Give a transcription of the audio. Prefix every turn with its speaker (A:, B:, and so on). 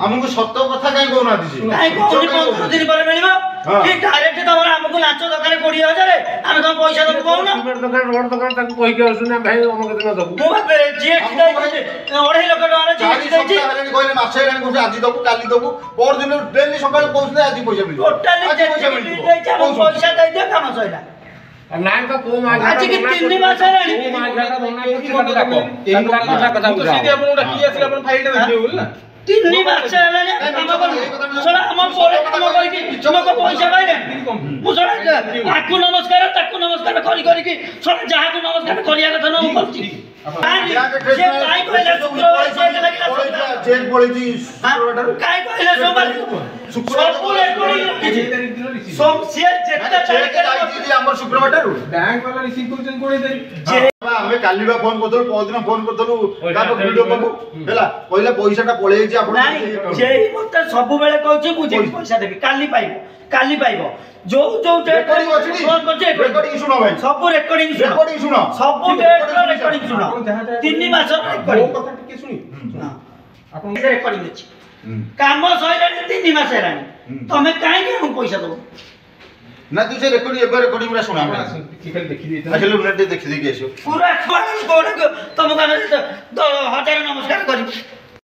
A: ଆମକୁ ସତ କଥା କାଇଁ କହୁନାହାନ୍ତି ସେ
B: କାଇଁ କୋଉଠି 15 ଦିନ ପରେ ମିଳିବ କି ଡାଇରେକ୍ଟ ତମର ଆମକୁ ଲାଞ୍ଚ ଦରକାର 20,000 ଆମେ ତମ ପଇସା ଦବୁ କହୁନ
C: ସିମେଣ୍ଟ ଦୋକାନ ରୋଡ ଦୋକାନ ତାକୁ କହିକି ଆସୁନା ଭାଇ ଅମକ ଦିନ ଦବୁ
B: ମୁଁ ଭାବେ ଜିଏସଟି ଦେଇଛି 2.5 ଲକ୍ଷ ଟଙ୍କାର ଜିଏସଟି ଦେଇଛି
A: କହିଲେ ମାସେ ହେଲାଣି କହୁଛି ଆଜି ଦବୁ କାଲି ଦବୁ ପର ଦିନ ଡେଲି ସକାଳେ କହୁଛନ୍ତି ଆଜି ପଇସା ମିଳିବ
B: ଟୋଟାଲି ଦେଇଛି ଆମ ପଇସା ଦେଇଦିଅ କାମ ସଇଲା
C: ନାଇଁ ତ କୋଉ ମାସ
B: ଆଜି କି 3 ମାସ ହେଲାଣି
C: କୋଉ ମାସଟା ମନା କରୁଛି ତାକୁ ଡାକ
D: କଥା ବୁଝା ସିଏ ଆପଣଙ୍କୁ ଡାକି ଆସିଲା ଆପଣ ଫାଇଲଟା ଦେଖିବେ ବୋଲି ନା
B: 3 ମାସ ହେଲାଣି କାମ କରୁ ଶୁଣ ଆମ ପରେ କାମ କରିକି ଲୋକ ପଇସା ପାଇଲେ ମୁଁ ଶୁଣ ଆକୁ ନମସ୍କାର ତାକୁ ନମସ୍କାର କରି କରିକି ଶୁଣ ଯାହାକୁ ନମସ୍କାର କରିବା କଥା ନ ମୁଁ କରୁଛି ସେ କାଇଁ କହିଲେ ଶୁକ୍ରବାର ଚେକ୍ ଲାଗିଲା
A: ଚେକ୍ ପଳେଇଛି ଶୁକ୍ରବାରଠାରୁ
B: କାଇଁ କହିଲେ ସୋମବାର ସବୁ ରେକର୍ଡିଂ ରଖିଛି ସବ ସିଏ ଯେତେ
A: ଚେକ୍ ଯାଇଛି ଯେ ଆମର ଶୁକ୍ରବାରଠାରୁ
D: ବ୍ୟାଙ୍କ ବାଲା ରିସିଭ କରୁଛନ୍ତି 20 ତାରିଖ
A: ଆମେ କାଲି ବା ଫୋନ କରିଦେଲୁ ପରଦିନ ଫୋନ କରିଦେଲୁ ତାଙ୍କ ଭିଡିଓ ପାଖକୁ ହେଲା କହିଲେ ପଇସାଟା ପଳେଇଛି ଆପଣ
B: ନାଇଁ ସେଇ ମତେ ସବୁବେଳେ କହୁଛି ମୁଁ ଯେମିତି ପଇସା ଦେବି କାଲି ପାଇବ ଯୋଉ
A: ରେକର୍ଡିଂ ଅଛି
B: ଫୋନ କରୁଛି
A: ରେକର୍ଡିଂ ଶୁଣ ଭାଇ
B: ସବୁ ରେକର୍ଡିଂ
A: ଶୁଣ
B: ସବୁ ଡେଟର ରେକର୍ଡିଂ ଶୁଣ 3 ମାସ ରେକର୍ଡିଂ
D: କଥା ଟିକେ ଶୁଣି
B: ଆପଣ ରେକର୍ଡିଂ ଅଛି କାମ ସଇଲାଣି 3 ମାସ ହେଲାଣି ତମେ କାହିଁକି ଆମକୁ ପଇସା ଦବ
A: ନା ତୁ ସେ ରେକର୍ଡିଂ ଏବେ ରେକର୍ଡିଂ ଗୁରା ଶୁଣା ଆମେ
D: ଟିକେ ଦେଖି ଦେଇଥା
A: ଆସିଲେ ନେଟ୍ ଦେଖି ଦେଇକି ଆସିବ
B: ପୁରା ତମକୁ ଆମେ 1000 ନମସ୍କାର କରିବି